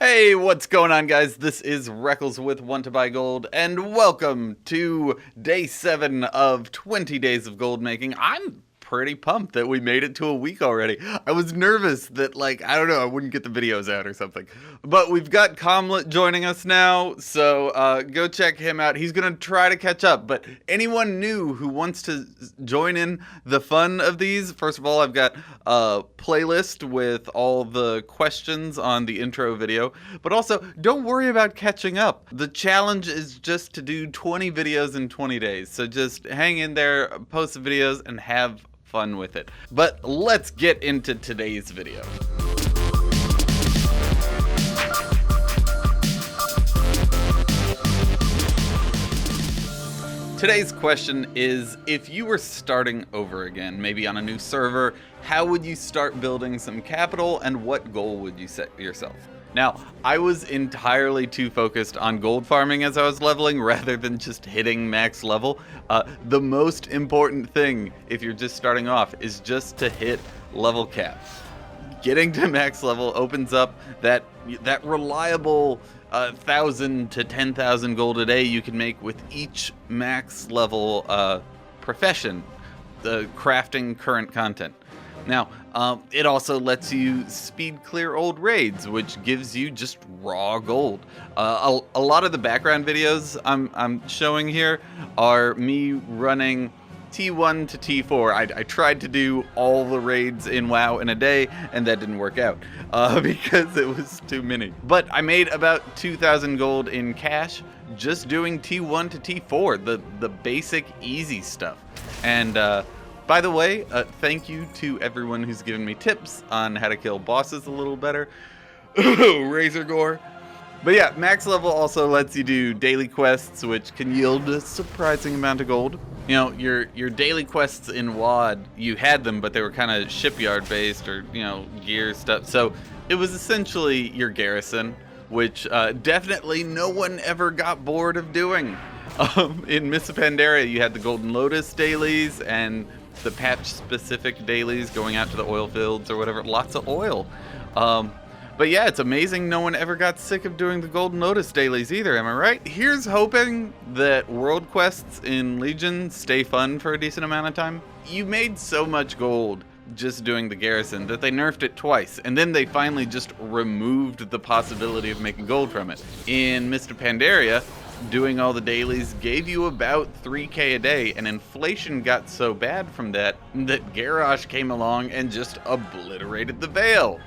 Hey, what's going on, guys? This is Reckles with WTBGold, and welcome to day 7 of 20 days of gold making. I'm pretty pumped that we made it to a week already. I was nervous that, I don't know, I wouldn't get the videos out or something. But we've got Comlet joining us now, so go check him out. He's going to try to catch up, but anyone new who wants to join in the fun of these, first of all, I've got a playlist with all the questions on the intro video, but also don't worry about catching up. The challenge is just to do 20 videos in 20 days, so just hang in there, post the videos, and have fun with it. But let's get into today's video. Today's question is, if you were starting over again, maybe on a new server, how would you start building some capital and what goal would you set yourself? Now, I was entirely too focused on gold farming as I was leveling rather than just hitting max level. The most important thing if you're just starting off is just to hit level cap. Getting to max level opens up that reliable 1,000 to 10,000 gold a day you can make with each max level profession, the crafting current content. Now, it also lets you speed clear old raids, which gives you just raw gold. A lot of the background videos I'm showing here are me running T1 to T4. I tried to do all the raids in WoW in a day, and that didn't work out because it was too many. But I made about 2,000 gold in cash just doing T1 to T4, the basic easy stuff. And by the way, thank you to everyone who's given me tips on how to kill bosses a little better. Razor Gore. But yeah, max level also lets you do daily quests, which can yield a surprising amount of gold. You know, your daily quests in WoD, you had them, but they were kind of shipyard based or, gear stuff. So it was essentially your garrison, which definitely no one ever got bored of doing. In Mists of Pandaria, you had the Golden Lotus dailies and the patch-specific dailies going out to the oil fields or whatever. Lots of oil. But yeah, it's amazing no one ever got sick of doing the Golden Lotus dailies either, am I right? Here's hoping that world quests in Legion stay fun for a decent amount of time. You made so much gold just doing the garrison that they nerfed it twice, and then they finally just removed the possibility of making gold from it. In Mists of Pandaria, doing all the dailies gave you about 3k a day, and inflation got so bad from that Garrosh came along and just obliterated the veil.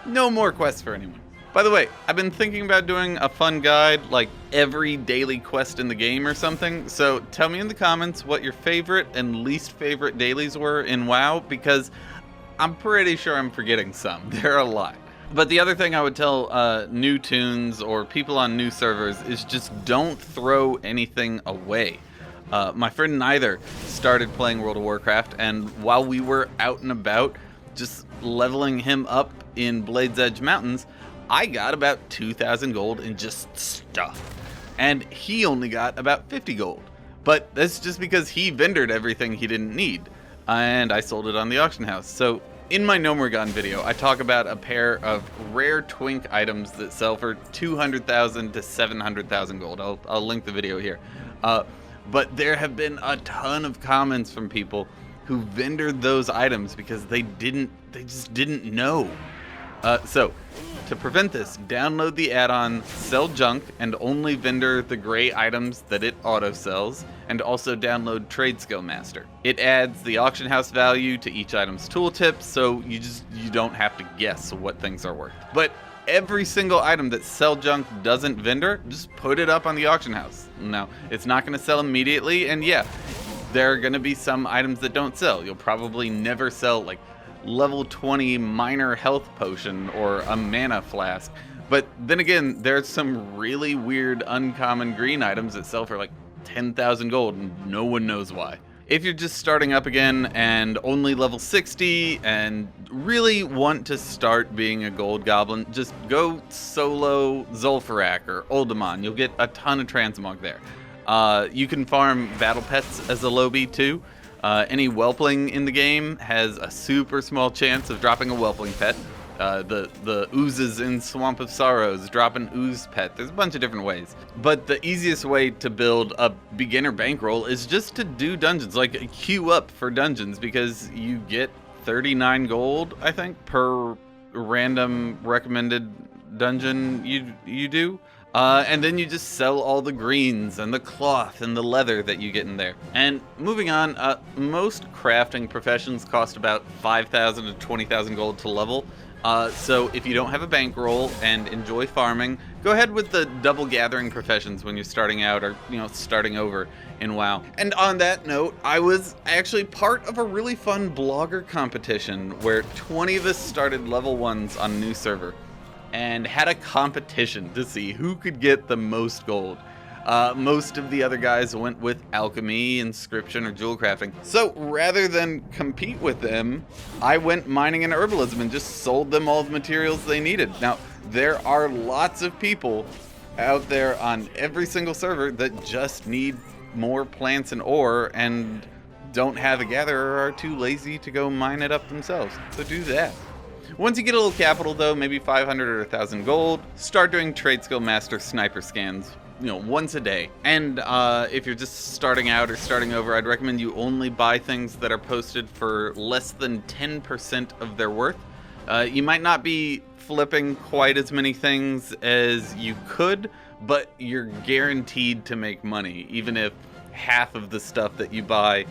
No more quests for anyone. By the way, I've been thinking about doing a fun guide, like every daily quest in the game or something, so tell me in the comments what your favorite and least favorite dailies were in WoW, because I'm pretty sure I'm forgetting some. There are a lot. But the other thing I would tell new Toons or people on new servers is just don't throw anything away. My friend Neither started playing World of Warcraft, and while we were out and about just leveling him up in Blade's Edge Mountains, I got about 2,000 gold in just stuff. And he only got about 50 gold. But that's just because he vendored everything he didn't need. And I sold it on the auction house. So in my No More Gone video, I talk about a pair of rare twink items that sell for 200,000 to 700,000 gold. I'll link the video here. But there have been a ton of comments from people who vendored those items because they just didn't know. So to prevent this, download the add-on Sell Junk and only vendor the gray items that it auto-sells, and also download Trade Skill Master. It adds the auction house value to each item's tooltip, so you don't have to guess what things are worth. But every single item that Sell Junk doesn't vendor, just put it up on the auction house. Now, it's not going to sell immediately, and yeah, there are going to be some items that don't sell. You'll probably never sell like level 20 minor health potion or a mana flask. But then again, there's some really weird uncommon green items that sell for like 10,000 gold and no one knows why. If you're just starting up again and only level 60 and really want to start being a gold goblin, just go solo Zul'Farrak or Uldaman. You'll get a ton of transmog there. You can farm battle pets as a lobby too. Any whelpling in the game has a super small chance of dropping a whelpling pet. The oozes in Swamp of Sorrows, drop an ooze pet. There's a bunch of different ways. But the easiest way to build a beginner bankroll is just to do dungeons, like queue up for dungeons, because you get 39 gold, I think, per random recommended dungeon you do. And then you just sell all the greens and the cloth and the leather that you get in there. And moving on, most crafting professions cost about 5,000 to 20,000 gold to level. So if you don't have a bankroll and enjoy farming, go ahead with the double gathering professions when you're starting out, or starting over in WoW. And on that note, I was actually part of a really fun blogger competition where 20 of us started level 1s on a new server and had a competition to see who could get the most gold. Most of the other guys went with alchemy, inscription, or jewel crafting. So rather than compete with them, I went mining and herbalism and just sold them all the materials they needed. Now, there are lots of people out there on every single server that just need more plants and ore and don't have a gatherer or are too lazy to go mine it up themselves. So do that. Once you get a little capital though, maybe 500 or 1,000 gold, start doing trade skill master sniper scans, once a day. And if you're just starting out or starting over, I'd recommend you only buy things that are posted for less than 10% of their worth. You might not be flipping quite as many things as you could, but you're guaranteed to make money, even if half of the stuff that you buy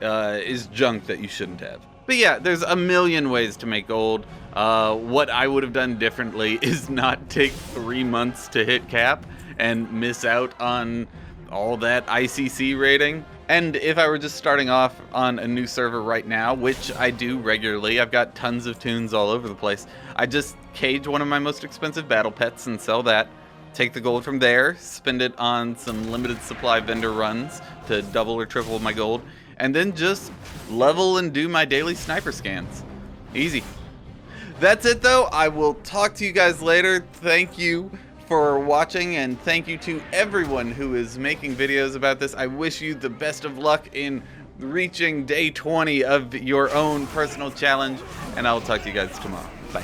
is junk that you shouldn't have. But yeah, there's a million ways to make gold. What I would have done differently is not take 3 months to hit cap and miss out on all that ICC rating. And if I were just starting off on a new server right now, which I do regularly, I've got tons of Toons all over the place, I just cage one of my most expensive battle pets and sell that, take the gold from there, spend it on some limited supply vendor runs to double or triple my gold, and then just level and do my daily sniper scans. Easy. That's it though. I will talk to you guys later. Thank you for watching, and thank you to everyone who is making videos about this. I wish you the best of luck in reaching day 20 of your own personal challenge, and I'll talk to you guys tomorrow. Bye.